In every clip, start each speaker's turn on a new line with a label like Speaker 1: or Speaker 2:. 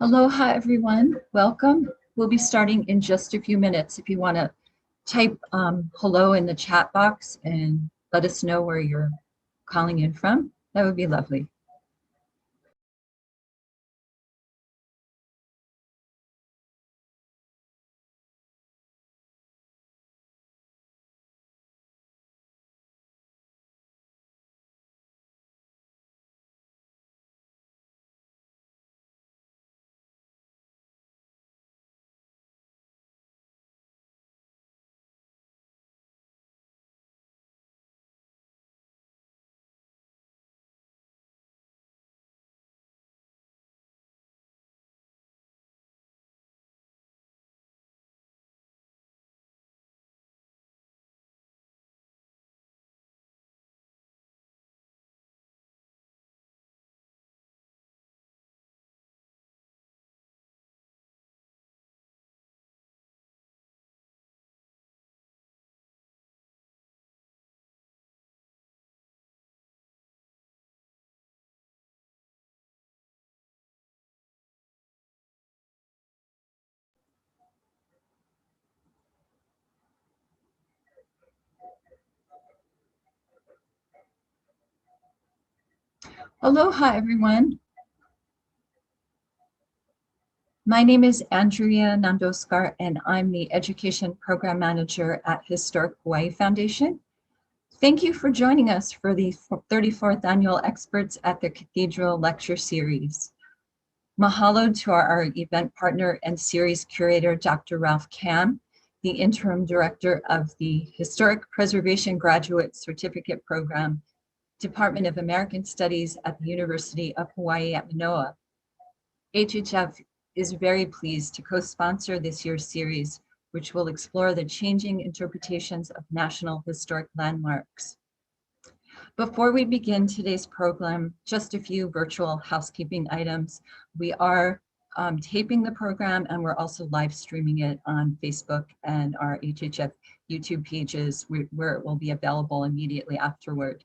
Speaker 1: Aloha, everyone. Welcome. We'll be starting in just a few minutes. If you want to type hello in the chat box and let us know where you're calling in from, that would be lovely. Aloha, everyone. My name is Andrea Nandoskar, and I'm the Education Program Manager at Historic Hawaii Foundation. Thank you for joining us for the 34th Annual Experts at the Cathedral Lecture Series. Mahalo to our event partner and series curator, Dr. Ralph Kam, the interim director of the Historic Preservation Graduate Certificate Program, Department of American Studies at the University of Hawaii at Manoa. HHF is very pleased to co-sponsor this year's series, which will explore the changing interpretations of national historic landmarks. Before we begin today's program, just a few virtual housekeeping items. We are taping the program, and we're also live streaming it on Facebook and our HHF YouTube pages where it will be available immediately afterward.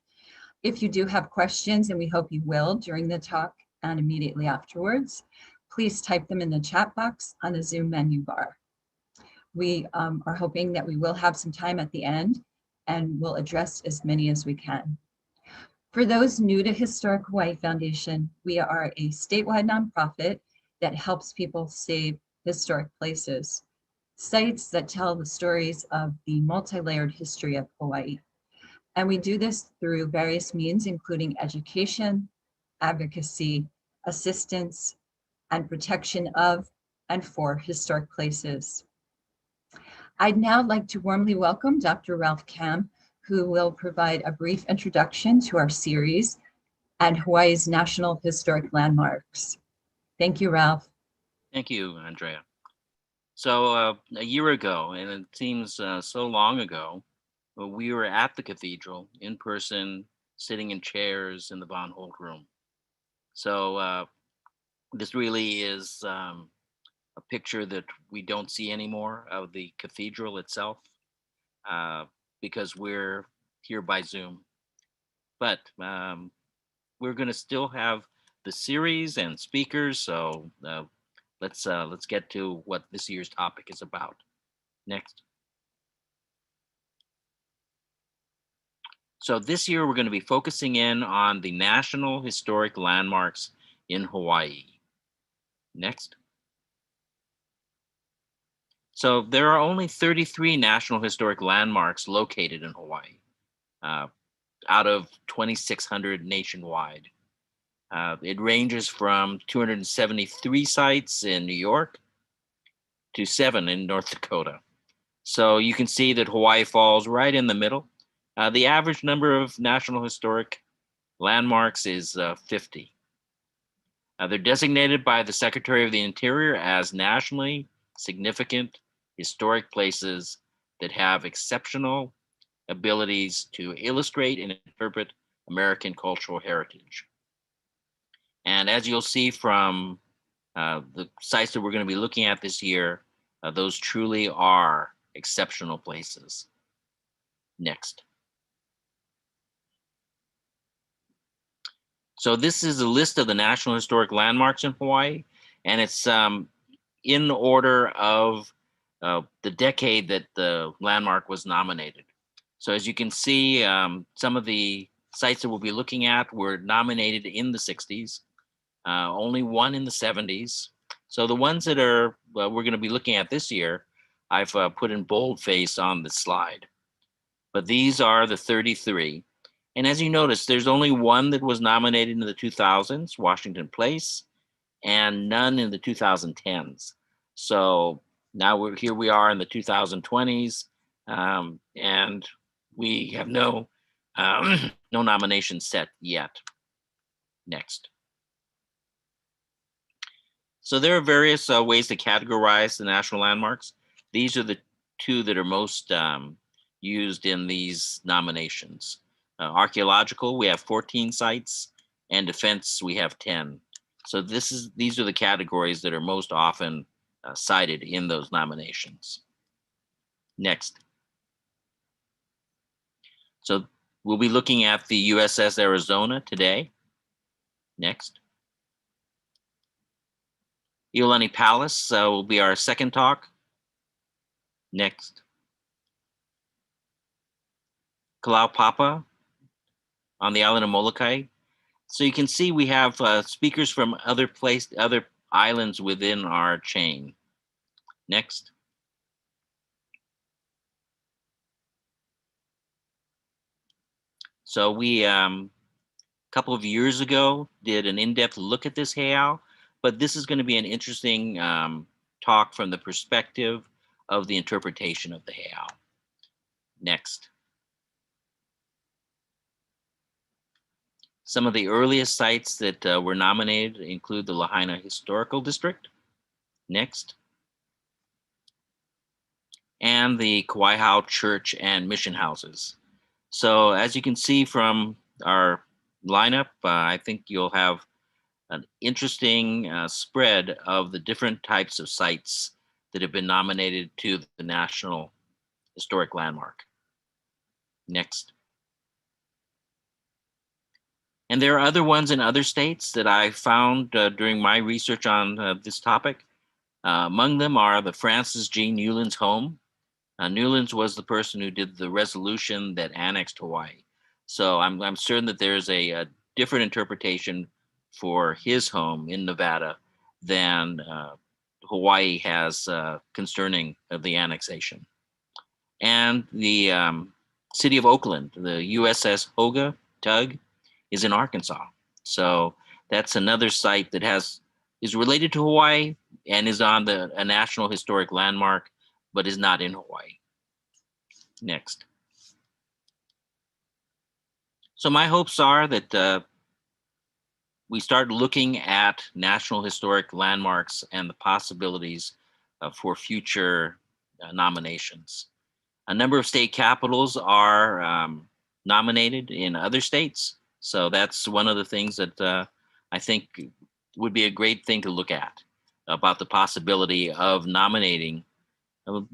Speaker 1: If you do have questions, and we hope you will during the talk and immediately afterwards, please type them in the chat box on the Zoom menu bar. We are hoping that we will have some time at the end, and we'll address as many as we can. For those new to Historic Hawaii Foundation, we are a statewide nonprofit that helps people save historic places, sites that tell the stories of the multi-layered history of Hawaii. And we do this through various means, including education, advocacy, assistance, and protection of and for historic places. I'd now like to warmly welcome Dr. Ralph Kam, who will provide a brief introduction to our series and Hawaii's National Historic Landmarks. Thank you, Ralph.
Speaker 2: Thank you, Andrea. So a year ago, and it seems so long ago, we were at the cathedral in person, sitting in chairs in the Von Holt room. So this really is a picture that we don't see anymore of the cathedral itself because we're here by Zoom. But we're going to still have the series and speakers. So let's get to what this year's topic is about. Next. So this year we're going to be focusing in on the National Historic Landmarks in Hawaii. Next. So there are only 33 National Historic Landmarks located in Hawaii, out of 2,600 nationwide. It ranges from 273 sites in New York to 7 in North Dakota. So you can see that Hawaii falls right in the middle. The average number of National Historic Landmarks is 50. They're designated by the Secretary of the Interior as nationally significant historic places that have exceptional abilities to illustrate and interpret American cultural heritage. And as you'll see from the sites that we're going to be looking at this year, those truly are exceptional places. Next. So this is a list of the National Historic Landmarks in Hawaii, And it's in order of the decade that the landmark was nominated. So as you can see, some of the sites that we'll be looking at were nominated in the 60s, only one in the 70s. So the ones that are we're going to be looking at this year, I've put in boldface on the slide. But these are the 33. And as you notice, there's only one that was nominated in the 2000s, Washington Place, and none in the 2010s. So now here we are in the 2020s, and we have no no nominations set yet. Next. So there are various ways to categorize the national landmarks. These are the two that are most used in these nominations. Archaeological, we have 14 sites, and defense, we have 10. So these are the categories that are most often cited in those nominations. Next. So we'll be looking at the USS Arizona today. Next. Iolani Palace will be our second talk. Next. Kalaupapa on the island of Molokai. So you can see we have speakers from other islands within our chain. Next. So we, a couple of years ago, did an in-depth look at this heiau, but this is going to be an interesting talk from the perspective of the interpretation of the heiau. Next. Some of the earliest sites that were nominated include the Lahaina Historical District. Next. And the Kauaihao Church and Mission Houses. So as you can see from our lineup, I think you'll have an interesting spread of the different types of sites that have been nominated to the National Historic Landmark. Next. And there are other ones in other states that I found during my research on this topic. Among them are the Francis G. Newlands home. Newlands was the person who did the resolution that annexed Hawaii. So I'm certain that there's a different interpretation for his home in Nevada than Hawaii has concerning the annexation. And the city of Oakland, the USS Hoga Tug, is in Arkansas. So that's another site that is related to Hawaii and is on a National Historic Landmark, but is not in Hawaii. Next. So my hopes are that we start looking at National Historic Landmarks and the possibilities for future nominations. A number of state capitals are nominated in other states. So that's one of the things that I think would be a great thing to look at, about the possibility of nominating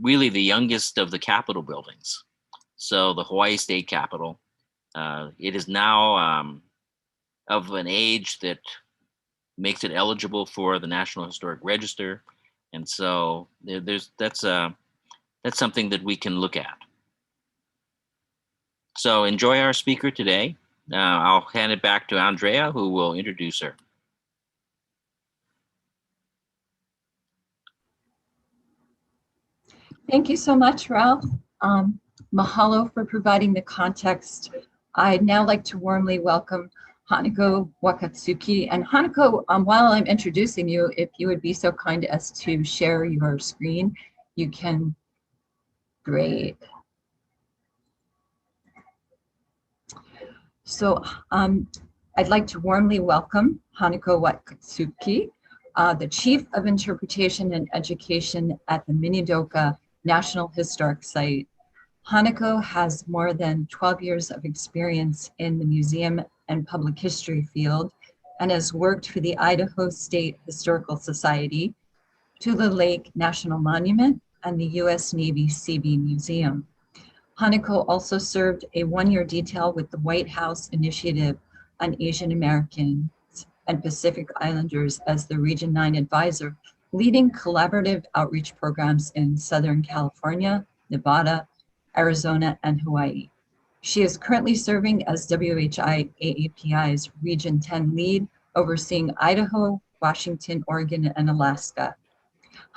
Speaker 2: really the youngest of the Capitol buildings. So the Hawaii State Capitol, it is now of an age that makes it eligible for the National Historic Register. And so that's something that we can look at. So enjoy our speaker today. I'll hand it back to Andrea, who will introduce her.
Speaker 1: Thank you so much, Ralph. Mahalo for providing the context. I'd now like to warmly welcome Hanako Wakatsuki. And Hanako, while I'm introducing you, if you would be so kind as to share your screen, you can. Great. So I'd like to warmly welcome Hanako Wakatsuki, the Chief of Interpretation and Education at the Minidoka National Historic Site. Hanako has more than 12 years of experience in the museum and public history field and has worked for the Idaho State Historical Society, Tula Lake National Monument, and the U.S. Navy Seabee Museum. Hanako also served a one-year detail with the White House Initiative on Asian Americans and Pacific Islanders as the Region 9 advisor, leading collaborative outreach programs in Southern California, Nevada, Arizona, and Hawaii. She is currently serving as WHI AAPI's Region 10 lead, overseeing Idaho, Washington, Oregon, and Alaska.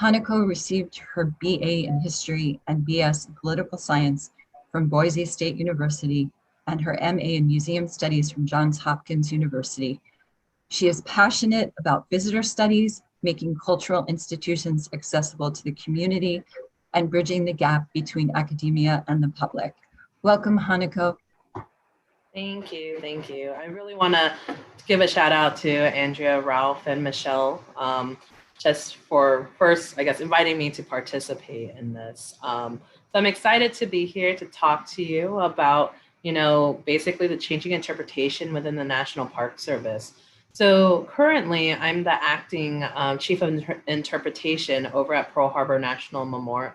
Speaker 1: Hanako received her BA in History and BS in Political Science from Boise State University and her MA in Museum Studies from Johns Hopkins University. She is passionate about visitor studies, making cultural institutions accessible to the community, and bridging the gap between academia and the public. Welcome, Hanako.
Speaker 3: Thank you, thank you. I really want to give a shout out to Andrea, Ralph, and Michelle, just for first, I guess, inviting me to participate in this. So I'm excited to be here to talk to you about, basically the changing interpretation within the National Park Service. So currently, I'm the acting Chief of Interpretation over at Pearl Harbor National Memorial.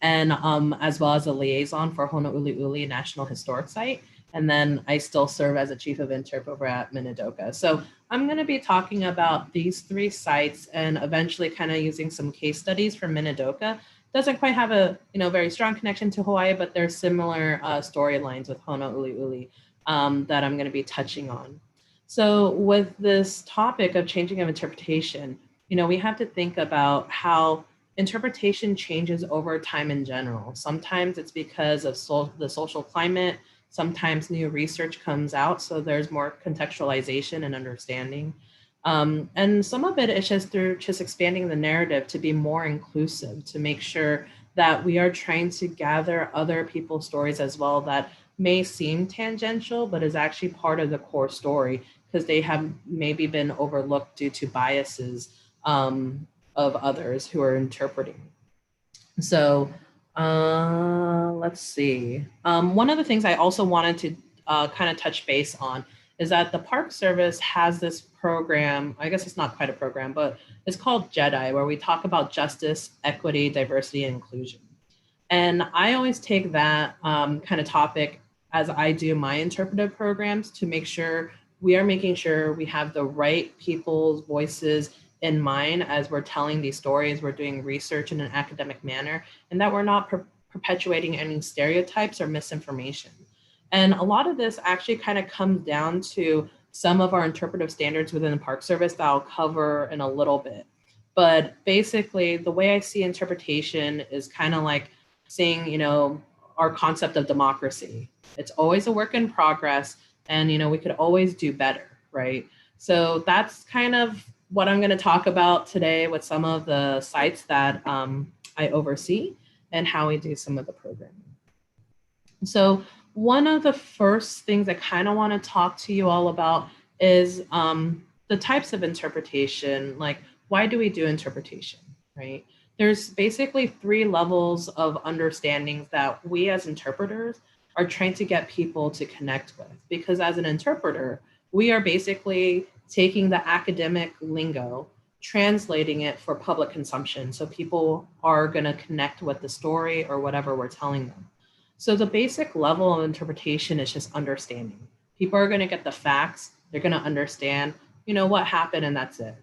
Speaker 3: And as well as a liaison for Honouliuli National Historic Site. And then I still serve as a Chief of Interp over at Minidoka. So I'm going to be talking about these three sites and eventually kind of using some case studies from Minidoka. Doesn't quite have a very strong connection to Hawaii, but there's similar storylines with Honouliuli that I'm going to be touching on. So with this topic of changing of interpretation, we have to think about how interpretation changes over time in general. Sometimes it's because of the social climate. Sometimes new research comes out, so there's more contextualization and understanding. And some of it is just through just expanding the narrative to be more inclusive, to make sure that we are trying to gather other people's stories as well that may seem tangential, but is actually part of the core story because they have maybe been overlooked due to biases of others who are interpreting. So let's see. One of the things I also wanted to kind of touch base on is that the Park Service has this program, I guess it's not quite a program, but it's called JEDI, where we talk about justice, equity, diversity, and inclusion. And I always take that kind of topic as I do my interpretive programs to make sure we are making sure we have the right people's voices in mind as we're telling these stories, we're doing research in an academic manner, and that we're not perpetuating any stereotypes or misinformation. And a lot of this actually kind of comes down to some of our interpretive standards within the Park Service that I'll cover in a little bit. But basically, the way I see interpretation is kind of like seeing, our concept of democracy. It's always a work in progress, and, we could always do better, right? So that's kind of what I'm going to talk about today with some of the sites that I oversee and how we do some of the programming. So one of the first things I kind of want to talk to you all about is the types of interpretation, like why do we do interpretation, right? There's basically three levels of understandings that we as interpreters are trying to get people to connect with, because as an interpreter, we are basically taking the academic lingo, translating it for public consumption. So people are going to connect with the story or whatever we're telling them. So the basic level of interpretation is just understanding. People are going to get the facts. They're going to understand, what happened, and that's it.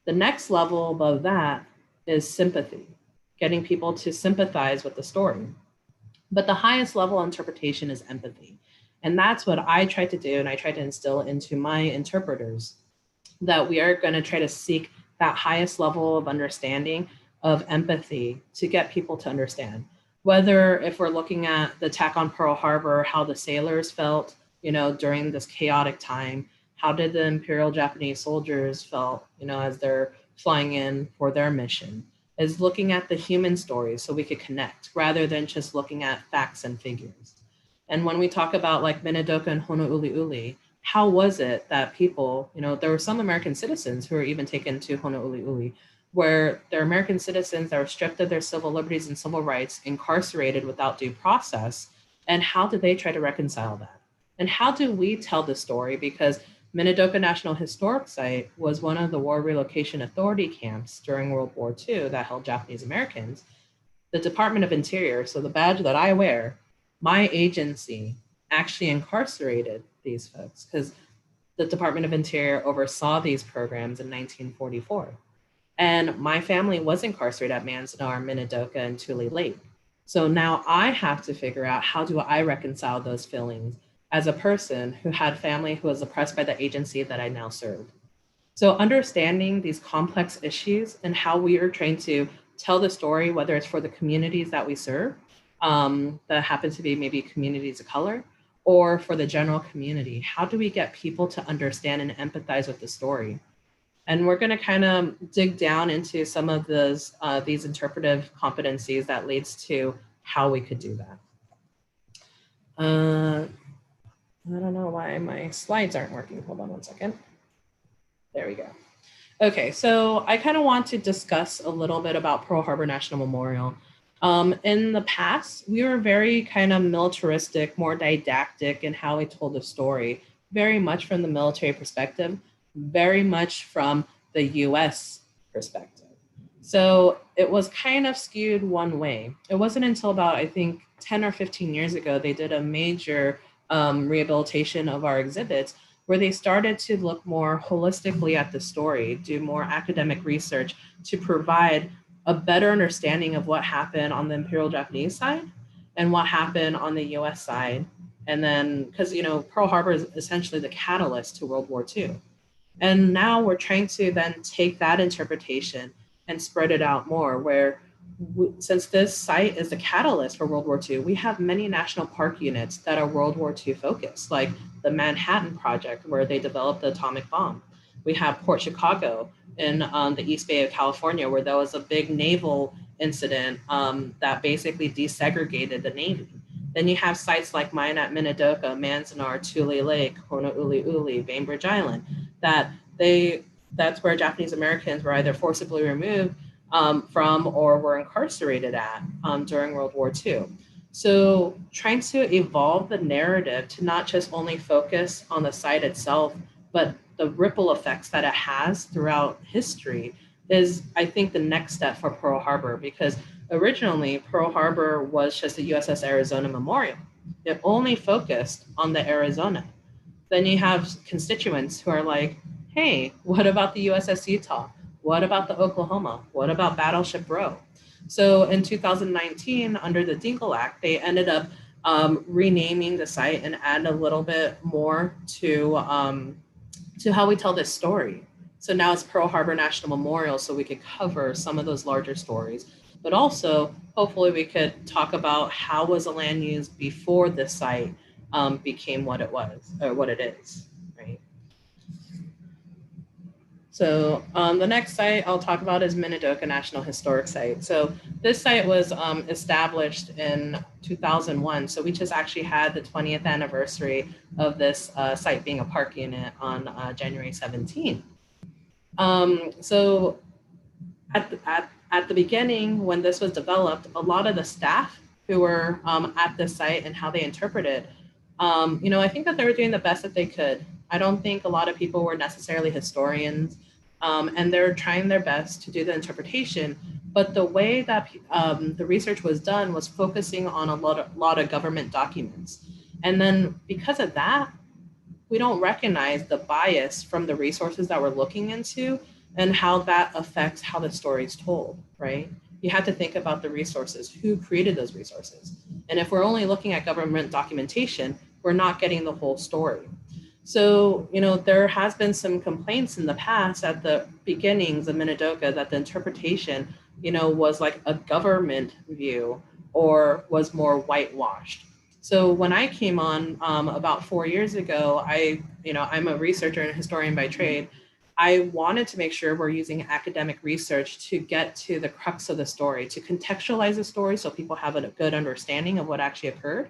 Speaker 3: The next level above that is sympathy, getting people to sympathize with the story. But the highest level of interpretation is empathy. And that's what I try to do, and I try to instill into my interpreters, that we are going to try to seek that highest level of understanding of empathy to get people to understand. Whether if we're looking at the attack on Pearl Harbor, how the sailors felt, during this chaotic time, how did the Imperial Japanese soldiers felt, as they're flying in for their mission, is looking at the human stories so we could connect rather than just looking at facts and figures. And when we talk about like Minidoka and Honouliuli, how was it that people, there were some American citizens who were even taken to Honouliuli, where they're American citizens that were stripped of their civil liberties and civil rights, incarcerated without due process. And how did they try to reconcile that? And how do we tell the story? Because Minidoka National Historic Site was one of the War Relocation Authority camps during World War II that held Japanese Americans. The Department of Interior, so the badge that I wear, my agency actually incarcerated these folks because the Department of Interior oversaw these programs in 1944. And my family was incarcerated at Manzanar, Minidoka, and Tule Lake. So now I have to figure out, how do I reconcile those feelings as a person who had family who was oppressed by the agency that I now serve? So understanding these complex issues and how we are trying to tell the story, whether it's for the communities that we serve, that happen to be maybe communities of color, or for the general community, how do we get people to understand and empathize with the story? And we're going to kind of dig down into some of these interpretive competencies that leads to how we could do that. I don't know why my slides aren't working. Hold on one second. There we go. Okay, so I kind of want to discuss a little bit about Pearl Harbor National Memorial. In the past, we were very kind of militaristic, more didactic in how we told the story, very much from the military perspective, very much from the US perspective. So it was kind of skewed one way. It wasn't until about, I think, 10 or 15 years ago, they did a major rehabilitation of our exhibits, where they started to look more holistically at the story, do more academic research to provide a better understanding of what happened on the Imperial Japanese side and what happened on the US side. And then, because, you know, Pearl Harbor is essentially the catalyst to World War II. And now we're trying to then take that interpretation and spread it out more, where since this site is the catalyst for World War II, we have many national park units that are World War II focused, like the Manhattan Project, where they developed the atomic bomb. We have Port Chicago in the East Bay of California, where there was a big naval incident that basically desegregated the Navy. Then you have sites like mine at Minidoka, Manzanar, Tule Lake, Honouliuli, Bainbridge Island, that's where Japanese Americans were either forcibly removed from or were incarcerated at during World War II. So trying to evolve the narrative to not just only focus on the site itself, but the ripple effects that it has throughout history is, I think, the next step for Pearl Harbor, because originally Pearl Harbor was just the USS Arizona Memorial. It only focused on the Arizona. Then you have constituents who are like, hey, what about the USS Utah? What about the Oklahoma? What about Battleship Row? So in 2019, under the Dingle Act, they ended up renaming the site and add a little bit more to how we tell this story. So now it's Pearl Harbor National Memorial, so we could cover some of those larger stories. But also, hopefully we could talk about how was the land used before this site became what it was, or what it is, right? So the next site I'll talk about is Minidoka National Historic Site. So this site was established in 2001. So we just actually had the 20th anniversary of this site being a park unit on January 17th. So at the beginning, when this was developed, a lot of the staff who were at this site and how they interpreted, you know, I think that they were doing the best that they could. I don't think a lot of people were necessarily historians, and they're trying their best to do the interpretation. But the way that the research was done was focusing on a lot of government documents. And then because of that, we don't recognize the bias from the resources that we're looking into and how that affects how the story is told, right? You have to think about the resources, who created those resources. And if we're only looking at government documentation, we're not getting the whole story. So, you know, there has been some complaints in the past at the beginnings of Minidoka that the interpretation, you know, was like a government view or was more whitewashed. So when I came on about 4 years ago, I'm a researcher and a historian by trade. I wanted to make sure we're using academic research to get to the crux of the story, to contextualize the story so people have a good understanding of what actually occurred,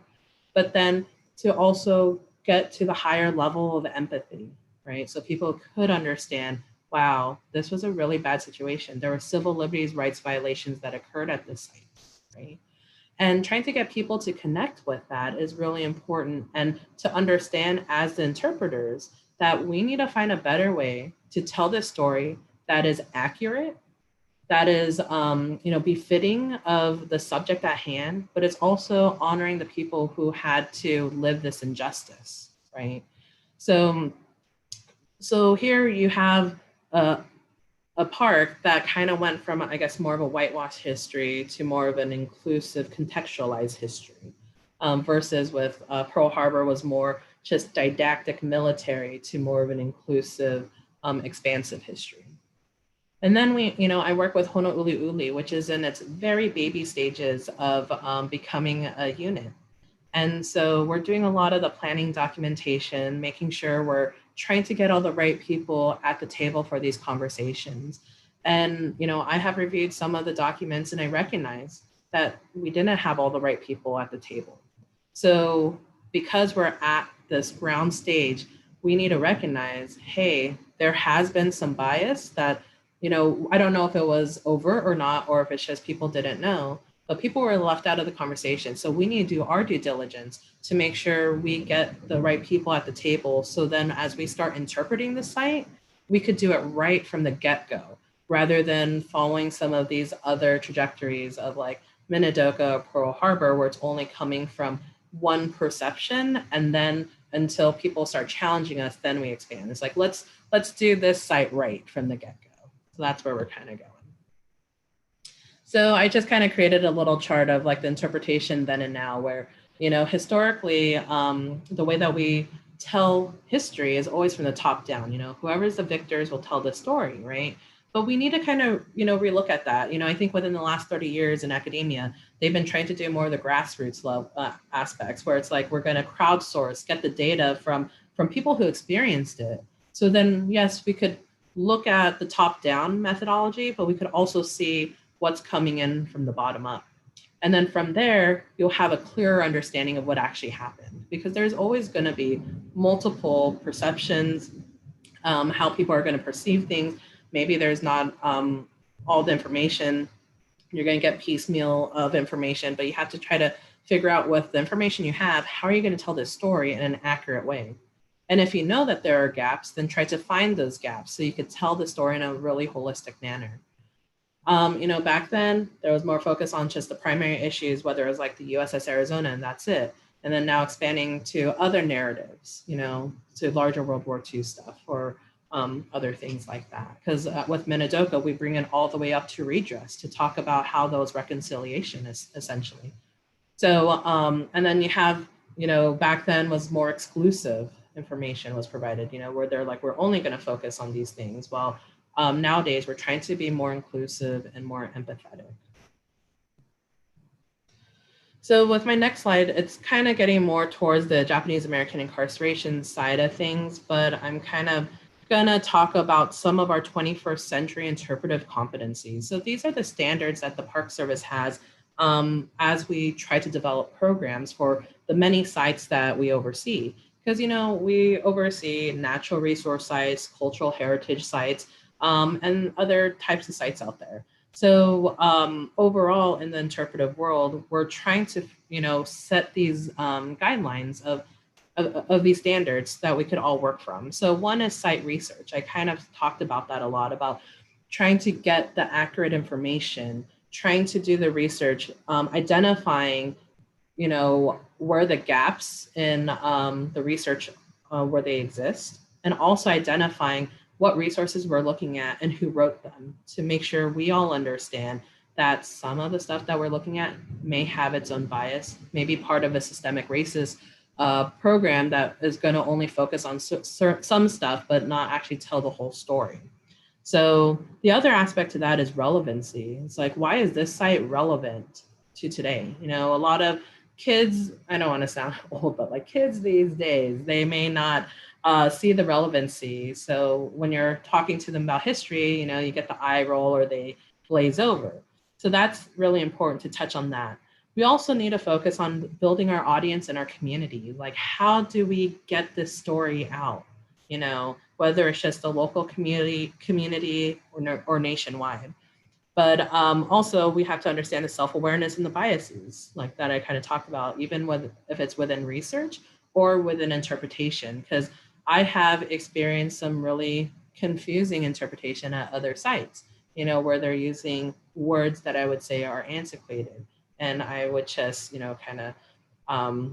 Speaker 3: but then to also get to the higher level of empathy, right? So people could understand, wow, this was a really bad situation. There were civil liberties rights violations that occurred at this site, right? And trying to get people to connect with that is really important, and to understand as the interpreters that we need to find a better way to tell this story that is accurate, that is befitting of the subject at hand, but it's also honoring the people who had to live this injustice, right? So So here you have a park that kind of went from, I guess, more of a whitewash history to more of an inclusive, contextualized history, versus with Pearl Harbor was more just didactic military to more of an inclusive, expansive history. And then I work with Honouliuli, which is in its very baby stages of becoming a unit. And so we're doing a lot of the planning documentation, making sure we're trying to get all the right people at the table for these conversations. And, I have reviewed some of the documents and I recognize that we didn't have all the right people at the table. So because we're at this ground stage, we need to recognize, hey, there has been some bias that, I don't know if it was overt or not, or if it's just people didn't know, but people were left out of the conversation. So we need to do our due diligence to make sure we get the right people at the table. So then as we start interpreting the site, we could do it right from the get-go, rather than following some of these other trajectories of like Minidoka or Pearl Harbor, where it's only coming from one perception, and then until people start challenging us, then we expand. It's like, let's do this site right from the get-go. So that's where we're kind of going. So I just kind of created a little chart of like the interpretation then and now, where, historically, the way that we tell history is always from the top down. Whoever's the victors will tell the story, right? But we need to kind of, relook at that. I think within the last 30 years in academia, they've been trying to do more of the grassroots aspects, where it's like, we're going to crowdsource, get the data from people who experienced it. So then, yes, we could look at the top down methodology, but we could also see what's coming in from the bottom up. And then from there, you'll have a clearer understanding of what actually happened, because there's always going to be multiple perceptions, how people are going to perceive things. Maybe there's not all the information. You're going to get piecemeal of information, but you have to try to figure out with the information you have, how are you going to tell this story in an accurate way? And if you know that there are gaps, then try to find those gaps so you could tell the story in a really holistic manner. Back then there was more focus on just the primary issues, whether it was like the USS Arizona and that's it. And then now expanding to other narratives, to larger World War II stuff or other things like that. Because with Minidoka, we bring it all the way up to redress to talk about how those reconciliation is essentially. So, and then you have, back then was more exclusive information was provided, where they're like, we're only going to focus on these things. Well, nowadays, we're trying to be more inclusive and more empathetic. So with my next slide, it's kind of getting more towards the Japanese American incarceration side of things, but I'm kind of gonna talk about some of our 21st century interpretive competencies. So these are the standards that the Park Service has as we try to develop programs for the many sites that we oversee. Because, we oversee natural resource sites, cultural heritage sites, and other types of sites out there. So overall in the interpretive world, we're trying to, set these guidelines of these standards that we could all work from. So one is site research. I kind of talked about that a lot, about trying to get the accurate information, trying to do the research, identifying, where the gaps in the research where they exist, and also identifying what resources we're looking at and who wrote them, to make sure we all understand that some of the stuff that we're looking at may have its own bias, maybe part of a systemic racist program that is going to only focus on some stuff, but not actually tell the whole story. So the other aspect to that is relevancy. It's like, why is this site relevant to today? A lot of kids, I don't want to sound old, but like kids these days, they may not see the relevancy. So when you're talking to them about history, you get the eye roll or they glaze over. So that's really important to touch on that. We also need to focus on building our audience and our community. Like, how do we get this story out? Whether it's just a local community or nationwide. But also we have to understand the self-awareness and the biases like that I kind of talked about, even if it's within research or within interpretation, because I have experienced some really confusing interpretation at other sites, where they're using words that I would say are antiquated. And I would just, kind of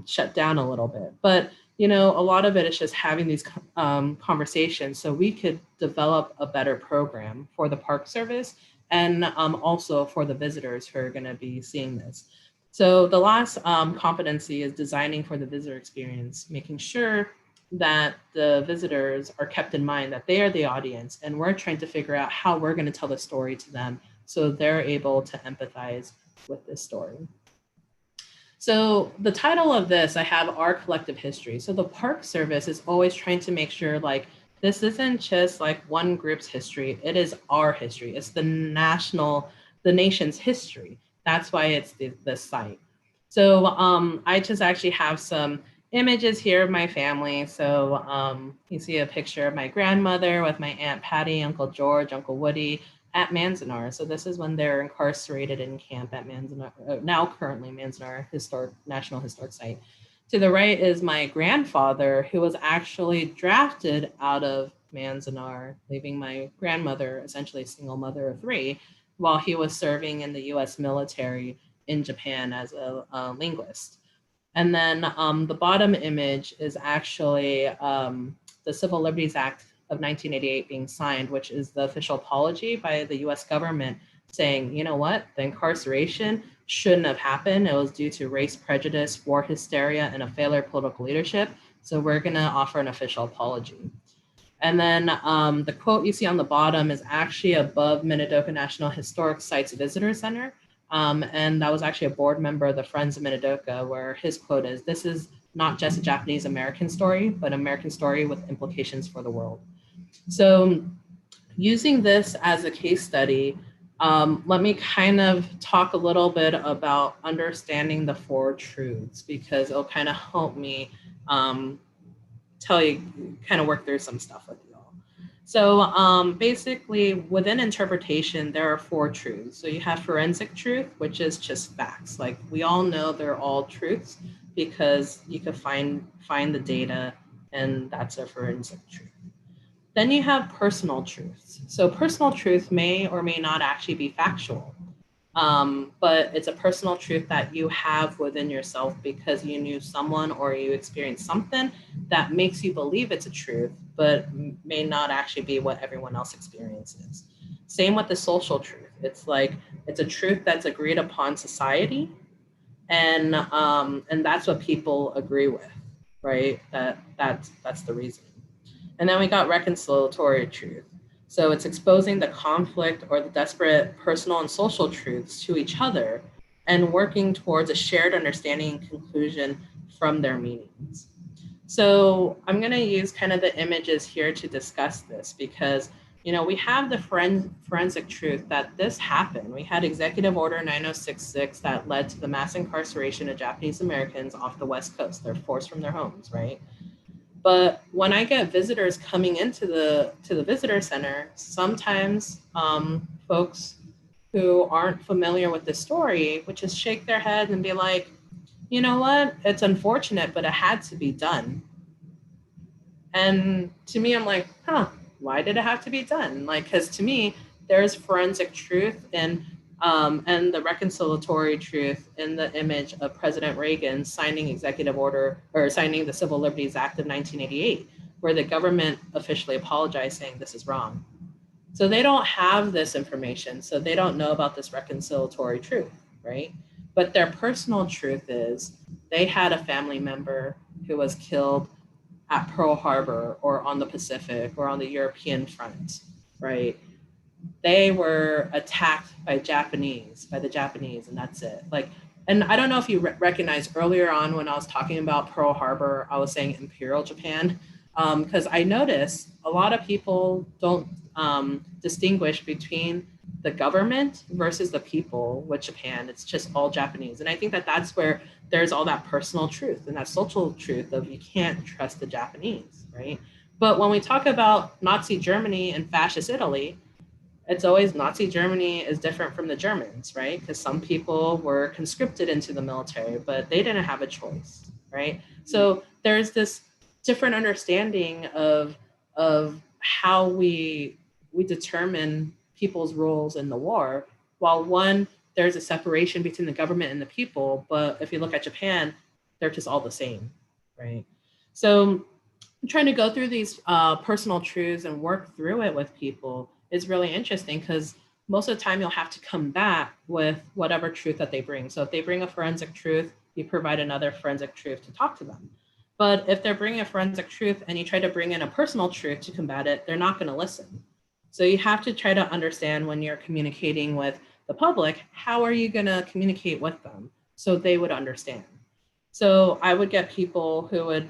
Speaker 3: shut down a little bit. But you know, a lot of it is just having these conversations so we could develop a better program for the Park Service and also for the visitors who are going to be seeing this. So the last competency is designing for the visitor experience, making sure that the visitors are kept in mind that they are the audience, and we're trying to figure out how we're going to tell the story to them so they're able to empathize with this story. So the title of this, I have Our Collective History. So the Park Service is always trying to make sure like this isn't just like one group's history, it is our history. It's the nation's history. That's why it's the site. So I just actually have some images here of my family. So you see a picture of my grandmother with my Aunt Patty, Uncle George, Uncle Woody at Manzanar. So this is when they're incarcerated in camp at Manzanar, now currently Manzanar National Historic Site. To the right is my grandfather, who was actually drafted out of Manzanar, leaving my grandmother, essentially a single mother of three, while he was serving in the US military in Japan as a linguist. And then the bottom image is actually the Civil Liberties Act of 1988 being signed, which is the official apology by the US government saying, you know what, the incarceration shouldn't have happened. It was due to race prejudice, war hysteria, and a failure of political leadership. So we're gonna offer an official apology. And then the quote you see on the bottom is actually above Minidoka National Historic Sites Visitor Center. And that was actually a board member of the Friends of Minidoka, where his quote is, "This is not just a Japanese American story, but an American story with implications for the world." So using this as a case study, let me kind of talk a little bit about understanding the four truths, because it'll kind of help me tell you, kind of work through some stuff with you all. So basically within interpretation, there are four truths. So you have forensic truth, which is just facts. Like we all know they're all truths because you could find the data, and that's a forensic truth. Then you have personal truths. So personal truth may or may not actually be factual, but it's a personal truth that you have within yourself because you knew someone or you experienced something that makes you believe it's a truth, but may not actually be what everyone else experiences. Same with the social truth. It's like, it's a truth that's agreed upon society, and that's what people agree with, right? That's the reason. And then we got reconciliatory truth. So it's exposing the conflict or the desperate personal and social truths to each other and working towards a shared understanding and conclusion from their meanings. So I'm going to use kind of the images here to discuss this because, you know, we have the forensic truth that this happened. We had Executive Order 9066 that led to the mass incarceration of Japanese Americans off the West Coast. They're forced from their homes, right? But when I get visitors coming into the visitor center, sometimes folks who aren't familiar with the story would just shake their head and be like, you know what, it's unfortunate, but it had to be done. And to me, I'm like, why did it have to be done? Like, because to me, there's forensic truth and the reconciliatory truth in the image of President Reagan signing executive order or signing the Civil Liberties Act of 1988, where the government officially apologized saying this is wrong. So they don't have this information. So they don't know about this reconciliatory truth, right? But their personal truth is they had a family member who was killed at Pearl Harbor or on the Pacific or on the European front, right? They were attacked by the Japanese, and that's it. Like, and I don't know if you recognize earlier on when I was talking about Pearl Harbor, I was saying Imperial Japan, because I noticed a lot of people don't distinguish between the government versus the people with Japan. It's just all Japanese. And I think that that's where there's all that personal truth and that social truth of you can't trust the Japanese, right? But when we talk about Nazi Germany and fascist Italy, it's always Nazi Germany is different from the Germans, right? Because some people were conscripted into the military, but they didn't have a choice, right? So there's this different understanding of how we determine people's roles in the war. While one, there's a separation between the government and the people, but if you look at Japan, they're just all the same, right? So trying to go through these personal truths and work through it with people is really interesting, because most of the time you'll have to come back with whatever truth that they bring. So if they bring a forensic truth, you provide another forensic truth to talk to them. But if they're bringing a forensic truth and you try to bring in a personal truth to combat it, they're not going to listen. So you have to try to understand, when you're communicating with the public, how are you going to communicate with them so they would understand? So I would get people who would,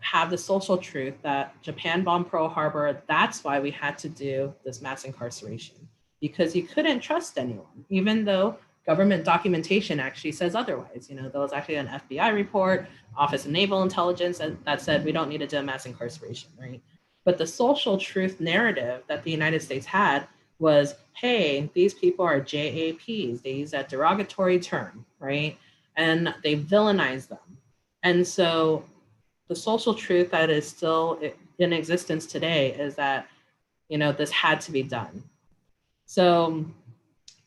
Speaker 3: have the social truth that Japan bombed Pearl Harbor. That's why we had to do this mass incarceration, because you couldn't trust anyone, even though government documentation actually says otherwise. There was actually an FBI report, Office of Naval Intelligence, that said we don't need to do mass incarceration, right? But the social truth narrative that the United States had was, hey, these people are JAPs. They use that derogatory term, right? And they villainize them. And so the social truth that is still in existence today is that, this had to be done. So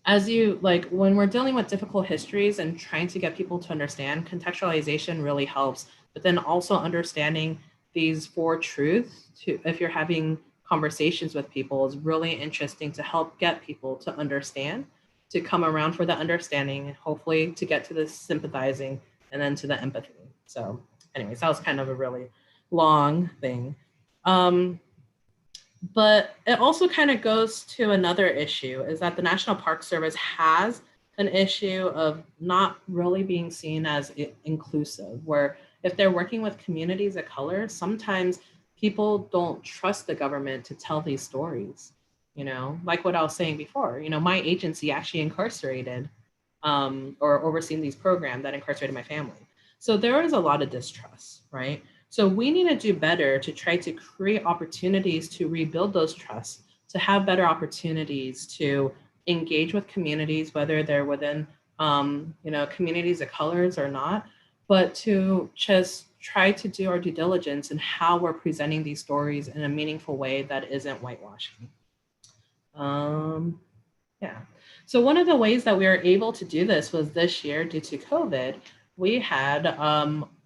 Speaker 3: when we're dealing with difficult histories and trying to get people to understand, contextualization really helps, but then also understanding these 4 truths, if you're having conversations with people, is really interesting to help get people to understand, to come around for the understanding, hopefully to get to the sympathizing, and then to the empathy. So anyways, that was kind of a really long thing. But it also kind of goes to another issue, is that the National Park Service has an issue of not really being seen as inclusive, where if they're working with communities of color, sometimes people don't trust the government to tell these stories. Like what I was saying before, my agency actually incarcerated or overseen these programs that incarcerated my family. So there is a lot of distrust, right? So we need to do better to try to create opportunities to rebuild those trusts, to have better opportunities to engage with communities, whether they're within, communities of colors or not, but to just try to do our due diligence in how we're presenting these stories in a meaningful way that isn't whitewashing. Yeah. So one of the ways that we were able to do this was this year, due to COVID, we had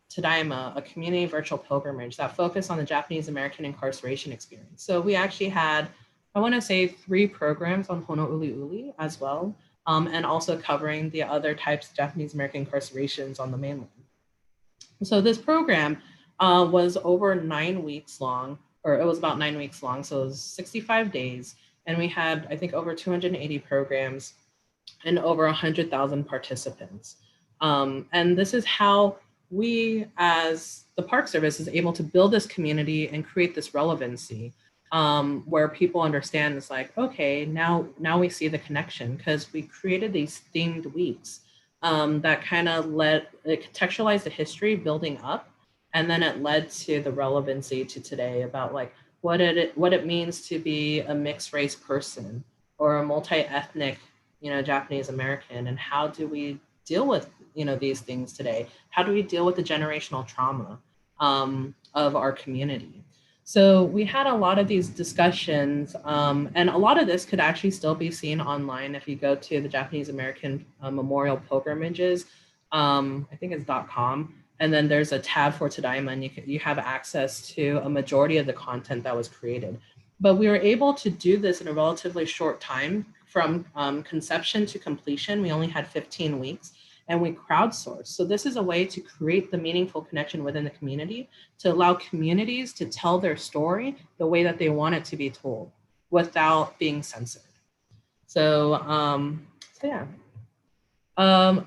Speaker 3: Tadayama, a community virtual pilgrimage that focused on the Japanese American incarceration experience. So we actually had, I want to say, 3 programs on Honouliuli as well, and also covering the other types of Japanese American incarcerations on the mainland. So this program was over 9 weeks long, or it was about 9 weeks long. So it was 65 days. And we had, I think, over 280 programs and over 100,000 participants. And this is how we, as the Park Service, is able to build this community and create this relevancy, where people understand it's like, okay, now we see the connection, because we created these themed weeks that kind of contextualize the history building up, and then it led to the relevancy to today about like what it means to be a mixed race person or a multi-ethnic, Japanese American, and how do we deal with these things today? How do we deal with the generational trauma of our community? So we had a lot of these discussions, and a lot of this could actually still be seen online if you go to the Japanese American Memorial Pilgrimages. I think it's .com. And then there's a tab for Tadayama, and you have access to a majority of the content that was created. But we were able to do this in a relatively short time, from conception to completion. We only had 15 weeks, and we crowdsourced. So this is a way to create the meaningful connection within the community, to allow communities to tell their story the way that they want it to be told without being censored. So, yeah.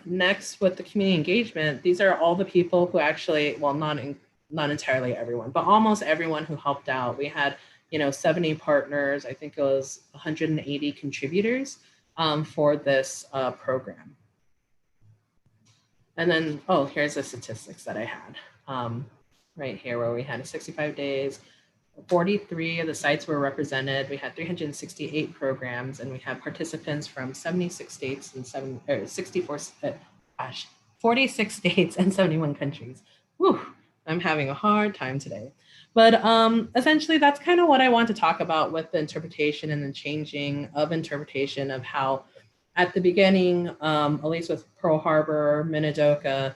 Speaker 3: Next, with the community engagement, these are all the people who actually, well, not entirely everyone, but almost everyone who helped out. We had, 70 partners. I think it was 180 contributors for this program. And then, oh, here's the statistics that I had right here, where we had 65 days, 43 of the sites were represented. We had 368 programs, and we had participants from 76 states and 46 states and 71 countries. Whew, I'm having a hard time today. But essentially, that's kind of what I want to talk about with the interpretation and the changing of interpretation of how, at the beginning, at least with Pearl Harbor, Minidoka,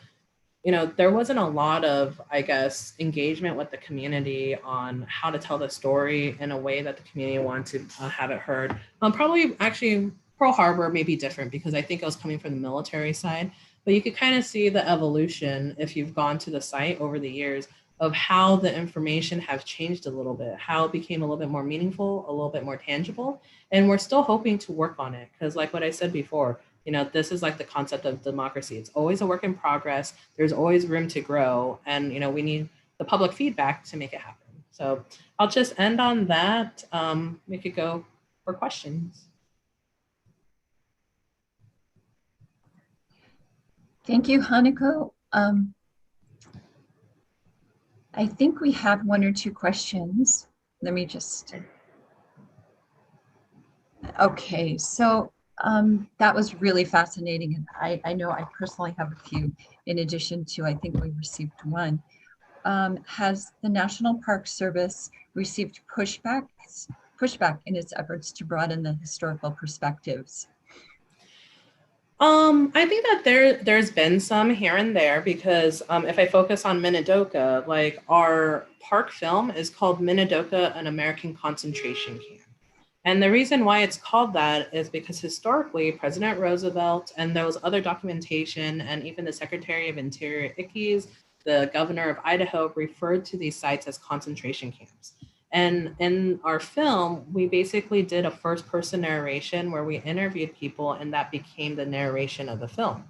Speaker 3: there wasn't a lot of, I guess, engagement with the community on how to tell the story in a way that the community wanted to have it heard. Probably actually Pearl Harbor may be different because I think it was coming from the military side, but you could kind of see the evolution if you've gone to the site over the years of how the information have changed a little bit, how it became a little bit more meaningful, a little bit more tangible. And we're still hoping to work on it because like what I said before, this is like the concept of democracy. It's always a work in progress. There's always room to grow. And, we need the public feedback to make it happen. So I'll just end on that. We could go for questions.
Speaker 1: Thank you, Hanako. I think we have one or two questions. Let me just, okay, so that was really fascinating. And I know I personally have a few in addition to, I think we received one. Has the National Park Service received pushback in its efforts to broaden the historical perspectives?
Speaker 3: I think that there's been some here and there because if I focus on Minidoka, like our park film is called Minidoka, an American concentration camp. And the reason why it's called that is because historically President Roosevelt and there was other documentation and even the Secretary of Interior Ickes, the governor of Idaho, referred to these sites as concentration camps. And in our film, we basically did a first-person narration where we interviewed people and that became the narration of the film.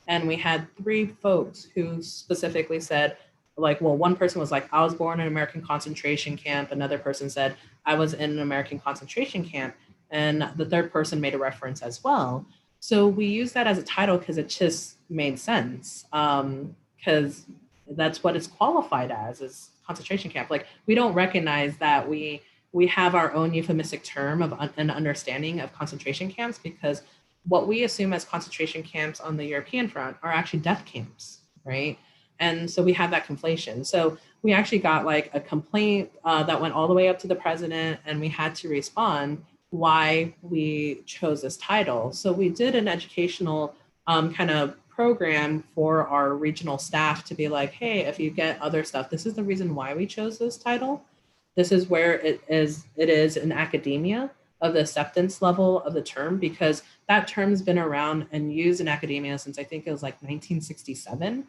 Speaker 3: And we had 3 folks who specifically said, one person was like, I was born in an American concentration camp. Another person said, I was in an American concentration camp. And the third person made a reference as well. So we used that as a title because it just made sense. Because that's what it's qualified as, is concentration camp. Like, we don't recognize that we have our own euphemistic term of an understanding of concentration camps, because what we assume as concentration camps on the European front are actually death camps, right? And so we have that conflation. So we actually got like a complaint that went all the way up to the president, and we had to respond why we chose this title. So we did an educational kind of program for our regional staff to be like, hey, if you get other stuff, this is the reason why we chose this title. This is where it is in academia of the acceptance level of the term, because that term's been around and used in academia since I think it was like 1967,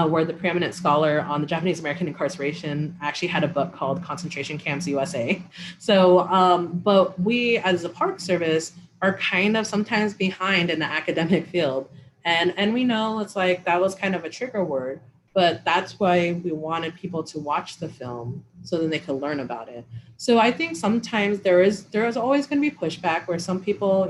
Speaker 3: where the preeminent scholar on the Japanese American incarceration actually had a book called Concentration Camps USA. So, but we as a Park Service are kind of sometimes behind in the academic field. And we know it's like that was kind of a trigger word, but that's why we wanted people to watch the film so that they could learn about it. So I think sometimes there is always going to be pushback where some people,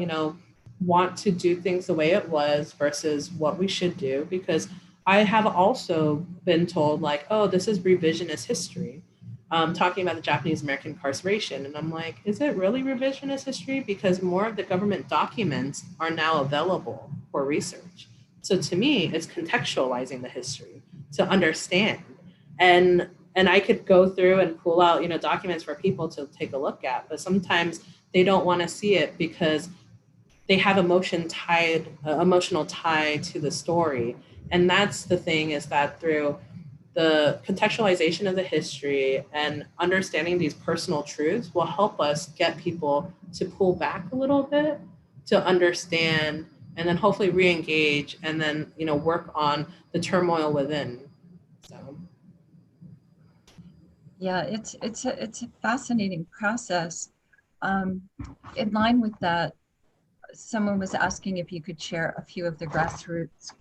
Speaker 3: want to do things the way it was versus what we should do, because I have also been told like, oh, this is revisionist history, talking about the Japanese American incarceration. And I'm like, is it really revisionist history? Because more of the government documents are now available for research. So to me, it's contextualizing the history to understand. And I could go through and pull out, documents for people to take a look at, but sometimes they don't want to see it because they have emotional tie to the story. And that's the thing, is that through the contextualization of the history and understanding these personal truths will help us get people to pull back a little bit, to understand, and then hopefully re-engage, and then, work on the turmoil within. So.
Speaker 1: Yeah, it's a fascinating process. In line with that, someone was asking if you could share a few of the grassroots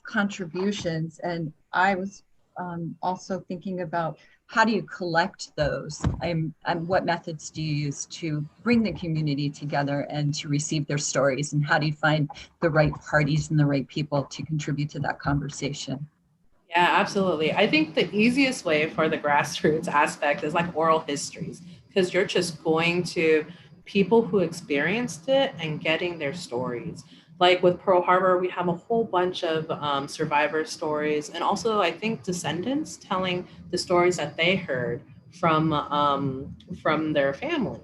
Speaker 1: contributions, and I was also thinking about how do you collect those, and what methods do you use to bring the community together and to receive their stories, and how do you find the right parties and the right people to contribute to that conversation?
Speaker 3: Yeah, absolutely. I think the easiest way for the grassroots aspect is like oral histories, because you're just going to people who experienced it and getting their stories. Like with Pearl Harbor, we have a whole bunch of survivor stories, and also I think descendants telling the stories that they heard from their family.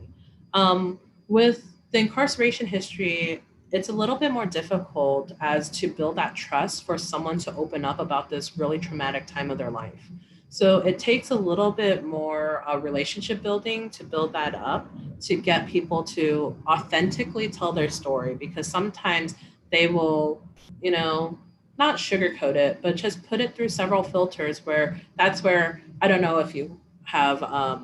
Speaker 3: With the incarceration history, it's a little bit more difficult as to build that trust for someone to open up about this really traumatic time of their life. So it takes a little bit more relationship building to build that up, to get people to authentically tell their story, because sometimes they will, you know, not sugarcoat it, but just put it through several filters where that's where, I don't know if you have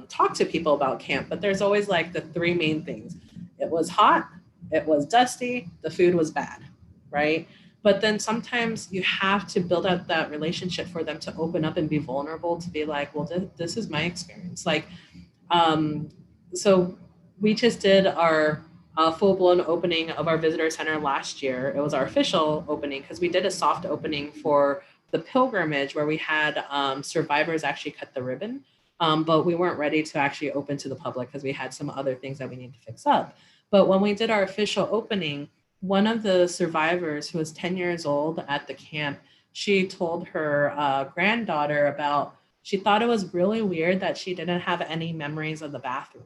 Speaker 3: talked to people about camp, but there's always like the three main things. It was hot, it was dusty, the food was bad, right? But then sometimes you have to build up that relationship for them to open up and be vulnerable, to be like, well, this is my experience. Like, so we just did our full-blown opening of our visitor center last year. It was our official opening because we did a soft opening for the pilgrimage where we had survivors actually cut the ribbon. But we weren't ready to actually open to the public because we had some other things that we needed to fix up. But when we did our official opening, one of the survivors who was 10 years old at the camp, she told her granddaughter about, she thought it was really weird that she didn't have any memories of the bathroom.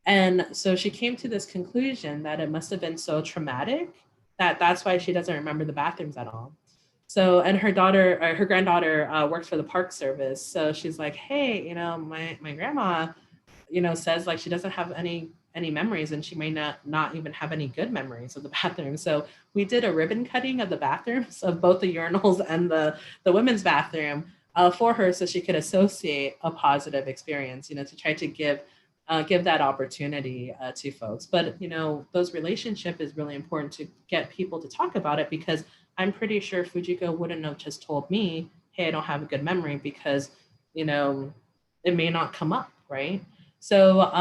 Speaker 3: And so she came to this conclusion that it must have been so traumatic that that's why she doesn't remember the bathrooms at all. So, and her daughter, her granddaughter works for the Park Service. So she's like, hey, my grandma, says like she doesn't have any memories, and she may not even have any good memories of the bathroom. So we did a ribbon cutting of the bathrooms of both the urinals and the women's bathroom for her, so she could associate a positive experience, to try to give that opportunity to folks. But, those relationship is really important to get people to talk about it, because I'm pretty sure Fujiko wouldn't have just told me, hey, I don't have a good memory, because, it may not come up, right? So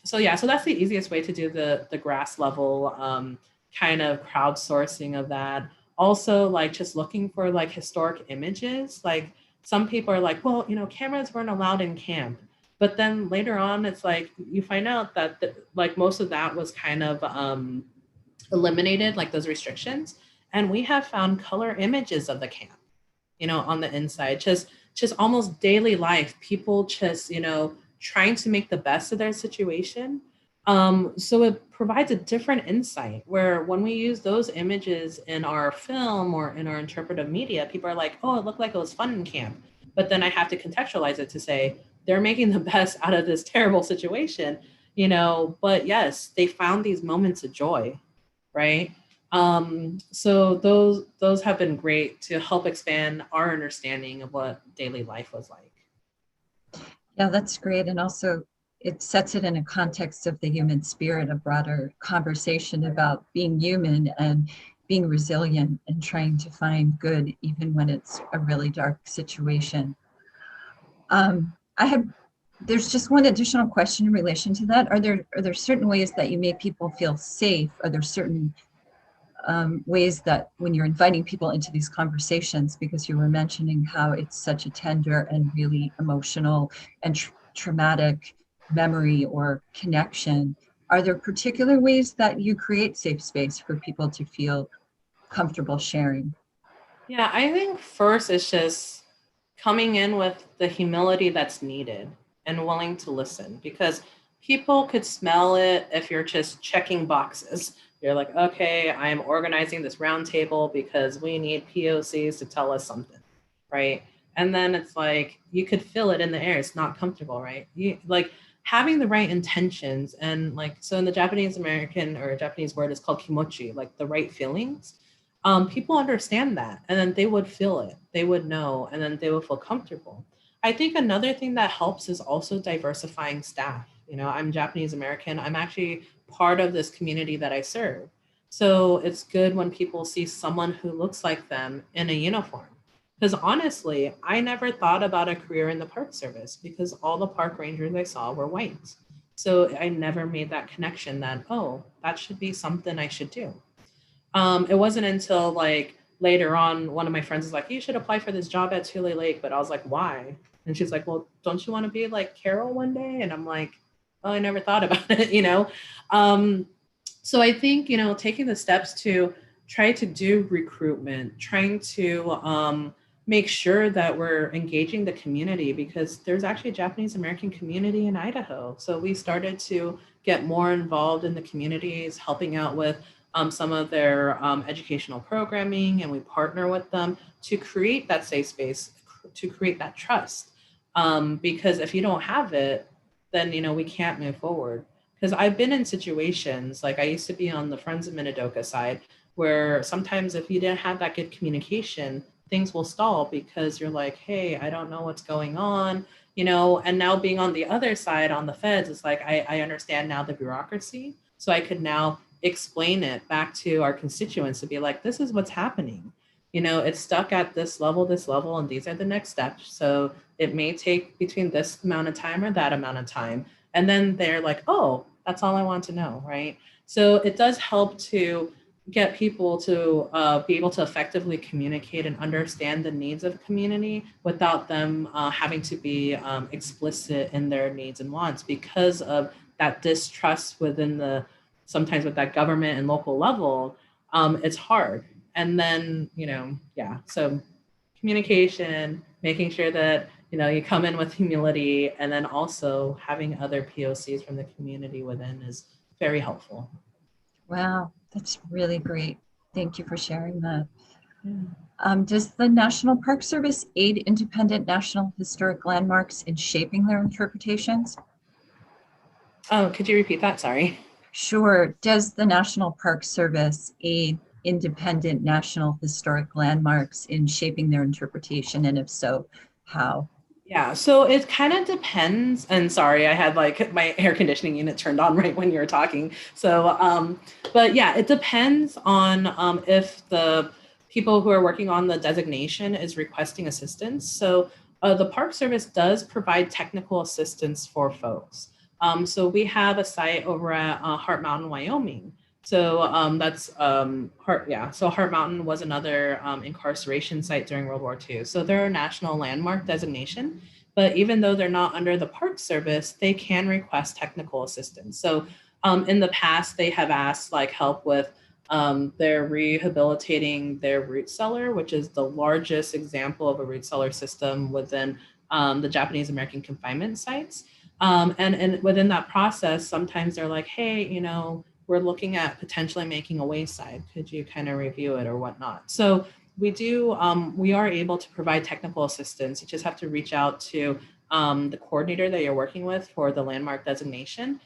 Speaker 3: that's the easiest way to do the grass level kind of crowdsourcing of that. Also, like just looking for like historic images. Like some people are like, well, cameras weren't allowed in camp. But then later on, it's like you find out that like most of that was kind of eliminated, like those restrictions. And we have found color images of the camp, on the inside, just almost daily life, people just, trying to make the best of their situation. So it provides a different insight, where when we use those images in our film or in our interpretive media, people are like, oh, it looked like it was fun in camp. But then I have to contextualize it to say, they're making the best out of this terrible situation, but yes, they found these moments of joy, right? So those have been great to help expand our understanding of what daily life was like.
Speaker 1: Yeah, that's great. And also it sets it in a context of the human spirit, a broader conversation about being human and being resilient and trying to find good even when it's a really dark situation. There's just one additional question in relation to that. Are there certain ways that you make people feel safe? Are there certain ways that when you're inviting people into these conversations, because you were mentioning how it's such a tender and really emotional and traumatic memory or connection, are there particular ways that you create safe space for people to feel comfortable sharing?
Speaker 3: Yeah, I think first it's just coming in with the humility that's needed and willing to listen, because people could smell it if you're just checking boxes. You're like, okay, I'm organizing this roundtable because we need POCs to tell us something, right? And then it's like, you could feel it in the air. It's not comfortable, right? You like having the right intentions, and like, so in the Japanese American or Japanese word is called kimochi, like the right feelings. People understand that, and then they would feel it, they would know, and then they would feel comfortable. I think another thing that helps is also diversifying staff. I'm Japanese American. I'm actually part of this community that I serve. So it's good when people see someone who looks like them in a uniform. Because honestly, I never thought about a career in the Park Service because all the park rangers I saw were white. So I never made that connection that, oh, that should be something I should do. It wasn't until like later on, one of my friends was like, you should apply for this job at Tule Lake. But I was like, why? And she's like, well, don't you want to be like Carol one day? And I'm like, oh, I never thought about it, So I think, taking the steps to try to do recruitment, trying to make sure that we're engaging the community, because there's actually a Japanese American community in Idaho. So we started to get more involved in the communities, helping out with some of their educational programming, and we partner with them to create that safe space, to create that trust. Because if you don't have it, then we can't move forward. Because I've been in situations, like I used to be on the Friends of Minidoka side, where sometimes if you didn't have that good communication, things will stall because you're like, hey, I don't know what's going on, and now being on the other side on the feds, it's like, I understand now the bureaucracy. So I could now explain it back to our constituents to be like, this is what's happening. It's stuck at this level, and these are the next steps. So it may take between this amount of time or that amount of time. And then they're like, oh, that's all I want to know, right? So it does help to get people to be able to effectively communicate and understand the needs of community without them having to be explicit in their needs and wants, because of that distrust within sometimes with that government and local level. It's hard. And then, so communication, making sure that, you come in with humility, and then also having other POCs from the community within is very helpful.
Speaker 1: Wow, that's really great. Thank you for sharing that. Does the National Park Service aid independent national historic landmarks in shaping their interpretations?
Speaker 3: Oh, could you repeat that? Sorry.
Speaker 1: Sure. Does the National Park Service aid independent national historic landmarks in shaping their interpretation? And if so, how?
Speaker 3: Yeah, so it kind of depends. And sorry, I had like my air conditioning unit turned on right when you were talking. So, but yeah, it depends on if the people who are working on the designation is requesting assistance. So the Park Service does provide technical assistance for folks. So we have a site over at Heart Mountain, Wyoming. So that's So Heart Mountain was another incarceration site during World War II. So they're a national landmark designation, but even though they're not under the Park Service, they can request technical assistance. So in the past, they have asked like help with they're rehabilitating their root cellar, which is the largest example of a root cellar system within the Japanese American confinement sites. And within that process, sometimes they're like, hey, we're looking at potentially making a wayside. Could you kind of review it or whatnot? So we are able to provide technical assistance. You just have to reach out to the coordinator that you're working with for the landmark designation.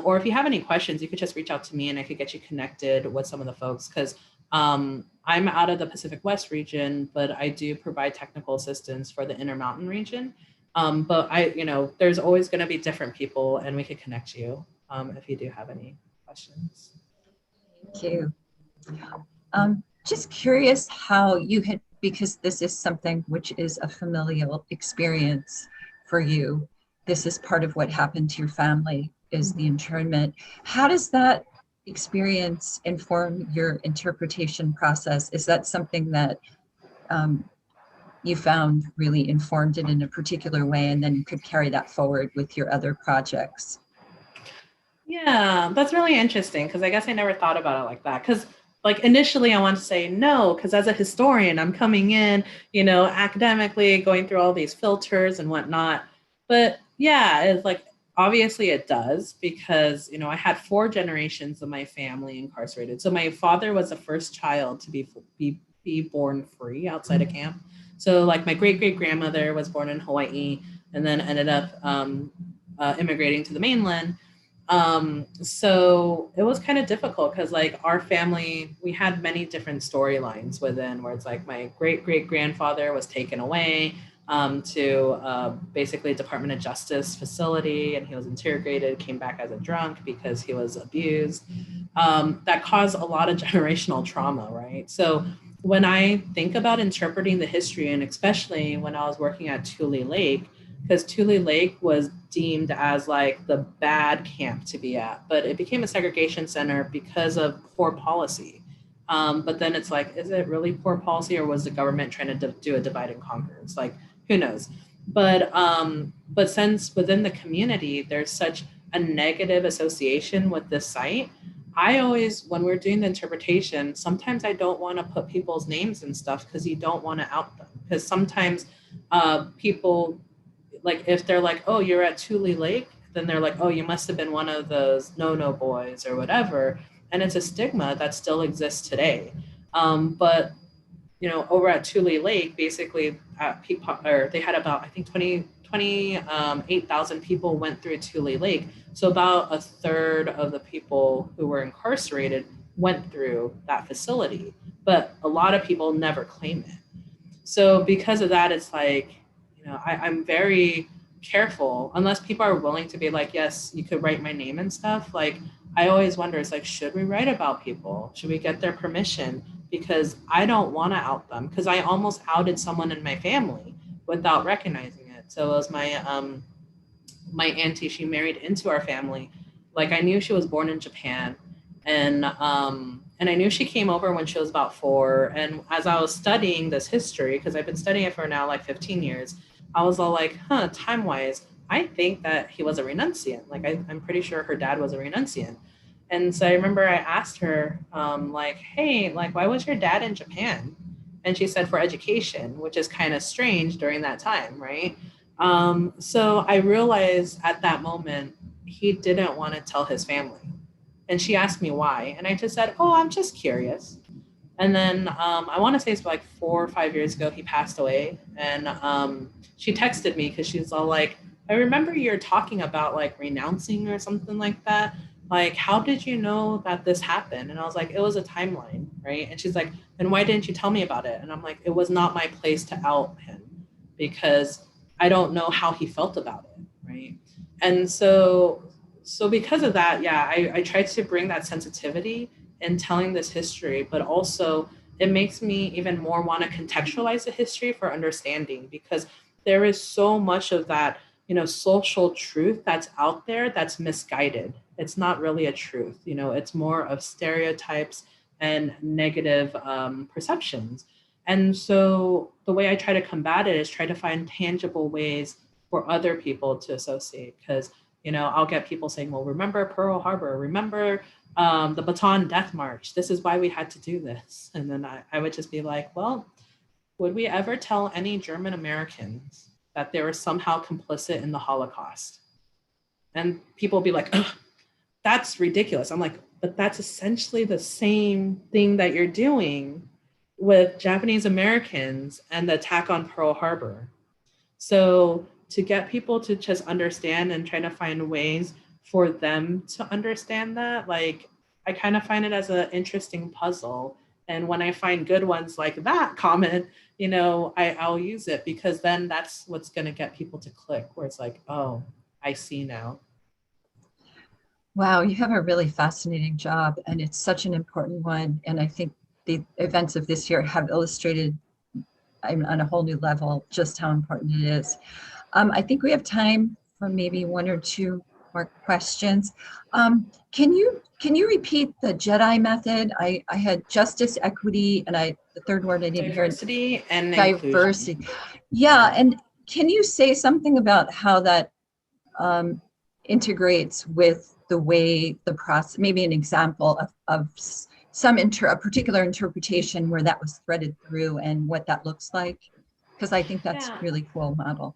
Speaker 3: Or if you have any questions, you could just reach out to me and I could get you connected with some of the folks, because I'm out of the Pacific West region, but I do provide technical assistance for the Intermountain region. But there's always going to be different people, and we could connect you if you do have any questions.
Speaker 1: Thank you. Just curious how you had, because this is something which is a familial experience for you. This is part of what happened to your family, is the internment. How does that experience inform your interpretation process? Is that something that you found really informed it in a particular way, and then you could carry that forward with your other projects?
Speaker 3: Yeah, that's really interesting, because I guess I never thought about it like that. Because like initially I wanted to say no, because as a historian, I'm coming in, academically going through all these filters and whatnot. But yeah, it's like, obviously it does, because, I had 4 generations of my family incarcerated. So my father was the first child to be born free outside of camp. So like my great-great-grandmother was born in Hawaii and then ended up immigrating to the mainland. So it was kind of difficult, because like our family, we had many different storylines within, where it's like my great-great-grandfather was taken away to basically Department of Justice facility, and he was interrogated, came back as a drunk because he was abused. That caused a lot of generational trauma, right? So when I think about interpreting the history, and especially when I was working at Tule Lake, because Tule Lake was deemed as like the bad camp to be at, but it became a segregation center because of poor policy. But then it's like, is it really poor policy, or was the government trying to do a divide and conquer? It's like, who knows? But since within the community, there's such a negative association with this site, I always, when we're doing the interpretation, sometimes I don't want to put people's names and stuff, because you don't want to out them. Because sometimes people, like if they're like, oh, you're at Tule Lake, then they're like, oh, you must have been one of those no boys or whatever. And it's a stigma that still exists today. But over at Tule Lake, basically they had about, I think 28,000 people went through Tule Lake. So about a third of the people who were incarcerated went through that facility, but a lot of people never claim it. So because of that, it's like, I'm very careful, unless people are willing to be like, yes, you could write my name and stuff. Like, I always wonder, it's like, should we write about people? Should we get their permission? Because I don't want to out them, because I almost outed someone in my family without recognizing it. So it was my auntie, she married into our family. Like, I knew she was born in Japan, and I knew she came over when she was about 4. And as I was studying this history, because I've been studying it for now like 15 years, I was all like, time-wise, I think that he was a renunciant. Like, I'm pretty sure her dad was a renunciant. And so I remember I asked her, like, hey, like, why was your dad in Japan? And she said for education, which is kind of strange during that time, right? So I realized at that moment, he didn't want to tell his family. And she asked me why. And I just said, oh, I'm just curious. And then I want to say it's like 4 or 5 years ago, he passed away. And she texted me because she's all like, I remember you're talking about like renouncing or something like that. Like, how did you know that this happened? And I was like, it was a timeline, right? And she's like, and why didn't you tell me about it? And I'm like, it was not my place to out him because I don't know how he felt about it, right? And so because of that, yeah, I tried to bring that sensitivity in telling this history, but also it makes me even more want to contextualize the history for understanding, because there is so much of that, social truth that's out there that's misguided. It's not really a truth, it's more of stereotypes and negative perceptions. And so the way I try to combat it is try to find tangible ways for other people to associate, because I'll get people saying, well, remember Pearl Harbor, remember the Bataan Death March. This is why we had to do this. And then I would just be like, well, would we ever tell any German Americans that they were somehow complicit in the Holocaust? And people will be like, oh, that's ridiculous. I'm like, but that's essentially the same thing that you're doing with Japanese Americans and the attack on Pearl Harbor. So to get people to just understand and try to find ways for them to understand that, like, I kind of find it as an interesting puzzle. And when I find good ones like that comment, I'll use it, because then that's what's going to get people to click, where it's like, oh, I see now.
Speaker 1: Wow, you have a really fascinating job, and it's such an important one. And I think the events of this year have illustrated on a whole new level just how important it is. I think we have time for maybe 1 or 2 more questions. Can you repeat the JEDI method? I had justice, equity, and the third word I didn't hear.
Speaker 3: Diversity and
Speaker 1: diversity.
Speaker 3: Inclusion.
Speaker 1: Yeah, and can you say something about how that integrates with the way the process, maybe an example of a particular interpretation where that was threaded through and what that looks like? Because I think that's really cool model.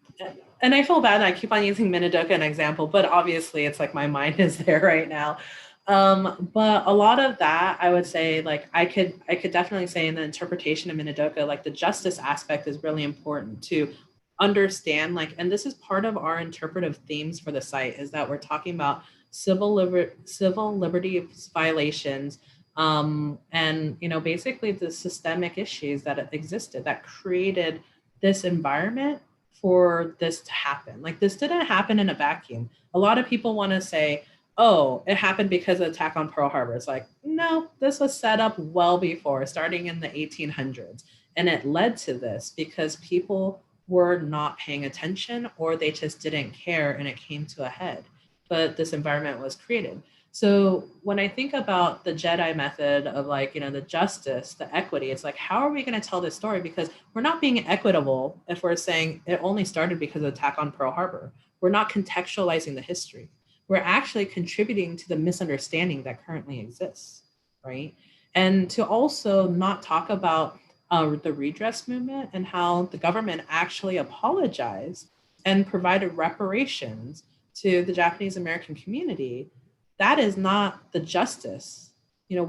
Speaker 3: And I feel bad, I keep on using Minidoka as an example, but obviously it's like my mind is there right now. But a lot of that, I would say, like, I could definitely say in the interpretation of Minidoka, like the justice aspect is really important to understand, like, and this is part of our interpretive themes for the site, is that we're talking about civil liberties violations, and basically the systemic issues that existed that created this environment for this to happen. Like, this didn't happen in a vacuum. A lot of people want to say, oh, it happened because of the attack on Pearl Harbor. It's like, no, this was set up well before, starting in the 1800s. And it led to this because people were not paying attention, or they just didn't care, and it came to a head. But this environment was created. So when I think about the JEDI method of, like, the justice, the equity, it's like, how are we going to tell this story? Because we're not being equitable if we're saying it only started because of the attack on Pearl Harbor. We're not contextualizing the history. We're actually contributing to the misunderstanding that currently exists, right? And to also not talk about the redress movement and how the government actually apologized and provided reparations to the Japanese American community. That is not the justice. You know,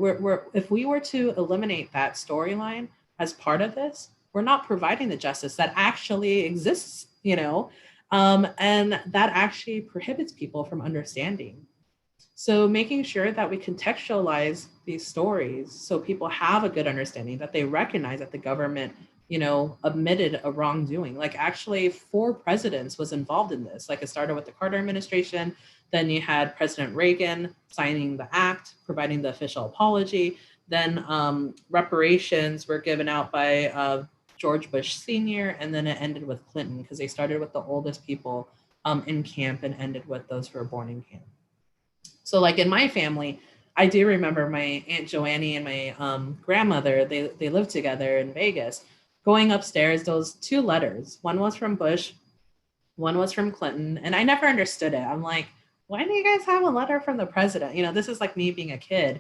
Speaker 3: if we were to eliminate that storyline as part of this, we're not providing the justice that actually exists, you know, and that actually prohibits people from understanding. So making sure that we contextualize these stories so people have a good understanding, that they recognize that the government, you know, admitted a wrongdoing. Like actually 4 presidents was involved in this. Like it started with the Carter administration, then you had President Reagan signing the act, providing the official apology. Then reparations were given out by George Bush Sr., and then it ended with Clinton because they started with the oldest people in camp and ended with those who were born in camp. So like in my family, I do remember my Aunt Joannie and my grandmother, they lived together in Vegas, going upstairs, those 2 letters. One was from Bush, one was from Clinton. And I never understood it. I'm like, why do you guys have a letter from the president? You know, this is like me being a kid.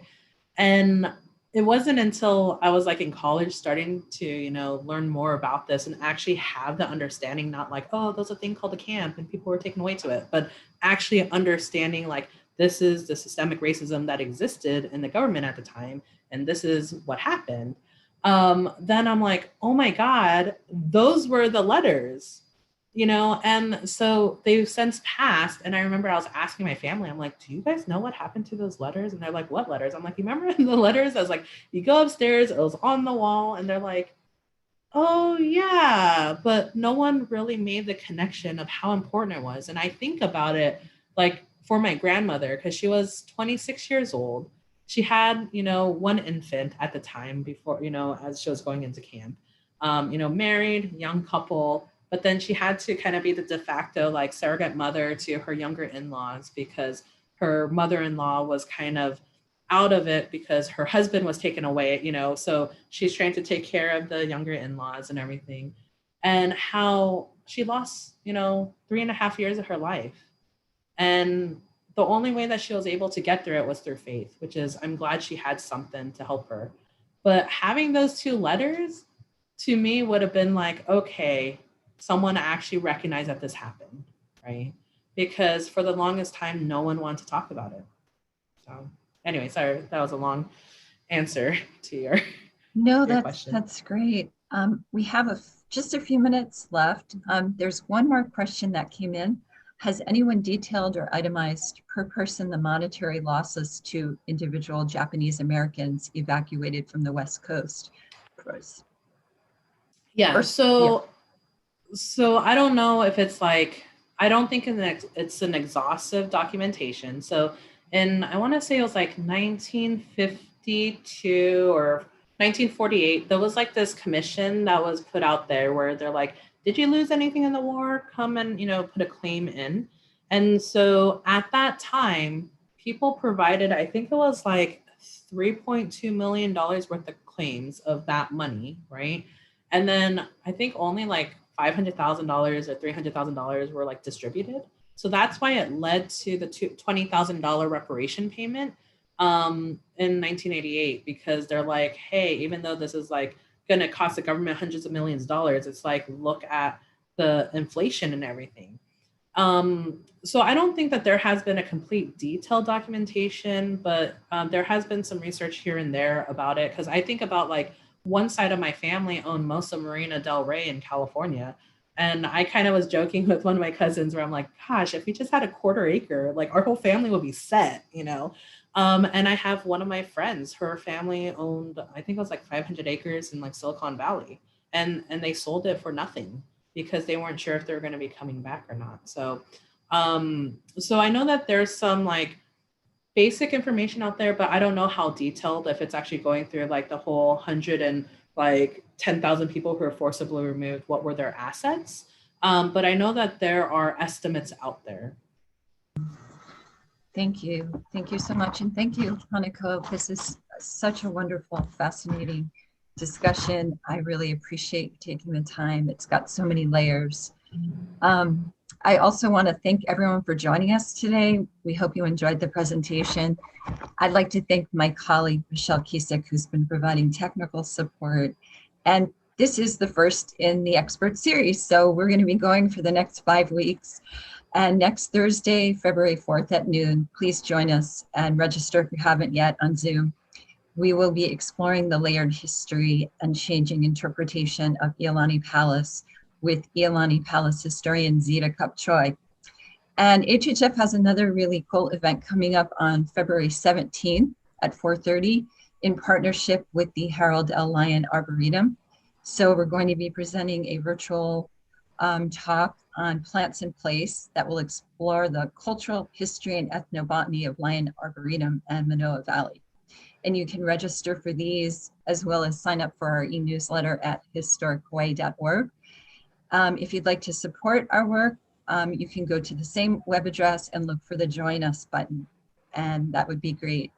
Speaker 3: And it wasn't until I was like in college starting to, you know, learn more about this and actually have the understanding, not like, oh, there's a thing called a camp and people were taken away to it, but actually understanding like, this is the systemic racism that existed in the government at the time, and this is what happened. Then I'm like, oh my God, those were the letters, you know? And so they've since passed. And I remember I was asking my family, I'm like, do you guys know what happened to those letters? And they're like, what letters? I'm like, you remember the letters? I was like, you go upstairs, it was on the wall. And they're like, oh yeah, but no one really made the connection of how important it was. And I think about it like for my grandmother, because she was 26 years old. She had, you know, 1 infant at the time before, you know, as she was going into camp, you know, married, young couple, but then she had to kind of be the de facto like surrogate mother to her younger in-laws because her mother-in-law was kind of out of it because her husband was taken away, you know, so she's trying to take care of the younger in-laws and everything, and how she lost, you know, 3.5 years of her life. And the only way that she was able to get through it was through faith, which is, I'm glad she had something to help her. But having those 2 letters to me would have been like, okay, someone actually recognized that this happened, right? Because for the longest time, no one wanted to talk about it. So anyway, sorry, that was a long answer to your,
Speaker 1: No,
Speaker 3: your question.
Speaker 1: That's great. We have just a few minutes left. There's one more question that came in. Has anyone detailed or itemized per person the monetary losses to individual Japanese Americans evacuated from the West Coast?
Speaker 3: Yeah, so I don't know if it's like, I don't think it's an exhaustive documentation. So I want to say it was like 1952 or 1948, there was like this commission that was put out there where they're like, did you lose anything in the war? Come and, you know, put a claim in. And so at that time, people provided, I think it was like $3.2 million worth of claims of that money, right? And then I think only like $500,000 or $300,000 were like distributed. So that's why it led to the $20,000 reparation payment in 1988, because they're like, hey, even though this is like going to cost the government hundreds of millions of dollars, it's like, look at the inflation and everything. So I don't think that there has been a complete detailed documentation, but there has been some research here and there about it. Because I think about like one side of my family owned most of Marina Del Rey in California. And I kind of was joking with one of my cousins where I'm like, gosh, if we just had a 1/4 acre, like our whole family would be set, you know? And I have one of my friends, her family owned, I think it was like 500 acres in like Silicon Valley, and they sold it for nothing because they weren't sure if they were going to be coming back or not. So, so I know that there's some like basic information out there, but I don't know how detailed, if it's actually going through like the whole 110,000 people who are forcibly removed, what were their assets. But I know that there are estimates out there.
Speaker 1: Thank you. Thank you so much. And thank you, Hanako. This is such a wonderful, fascinating discussion. I really appreciate you taking the time. It's got so many layers. I also want to thank everyone for joining us today. We hope you enjoyed the presentation. I'd like to thank my colleague, Michelle Kisek, who's been providing technical support. And this is the first in the expert series. So we're going to be going for the next 5 weeks. And next Thursday, February 4th at noon, please join us and register if you haven't yet on Zoom. We will be exploring the layered history and changing interpretation of Iolani Palace with Iolani Palace historian Zita Kupchoi. And HHF has another really cool event coming up on February 17th at 4:30 in partnership with the Harold L. Lyon Arboretum. So we're going to be presenting a virtual talk on plants in place that will explore the cultural history and ethnobotany of Lyon Arboretum and Manoa Valley. And you can register for these as well as sign up for our e-newsletter at historichawaii.org. If you'd like to support our work, you can go to the same web address and look for the Join Us button, and that would be great.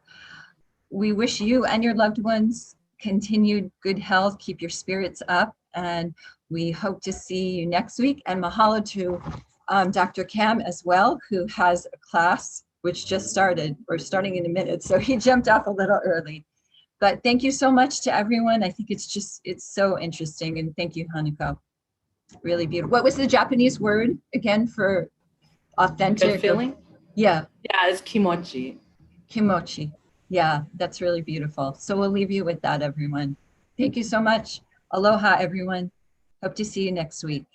Speaker 1: We wish you and your loved ones continued good health, keep your spirits up, and we hope to see you next week. And mahalo to Dr. Cam as well, who has a class which just started, or starting in a minute, so he jumped off a little early. But thank you so much to everyone. I think it's so interesting, and thank you, Hanako. Really beautiful. What was the Japanese word again for authentic?
Speaker 3: Good feeling?
Speaker 1: Yeah.
Speaker 3: Yeah, it's kimochi.
Speaker 1: Kimochi. Yeah, that's really beautiful. So we'll leave you with that, everyone. Thank you so much. Aloha, everyone. Hope to see you next week.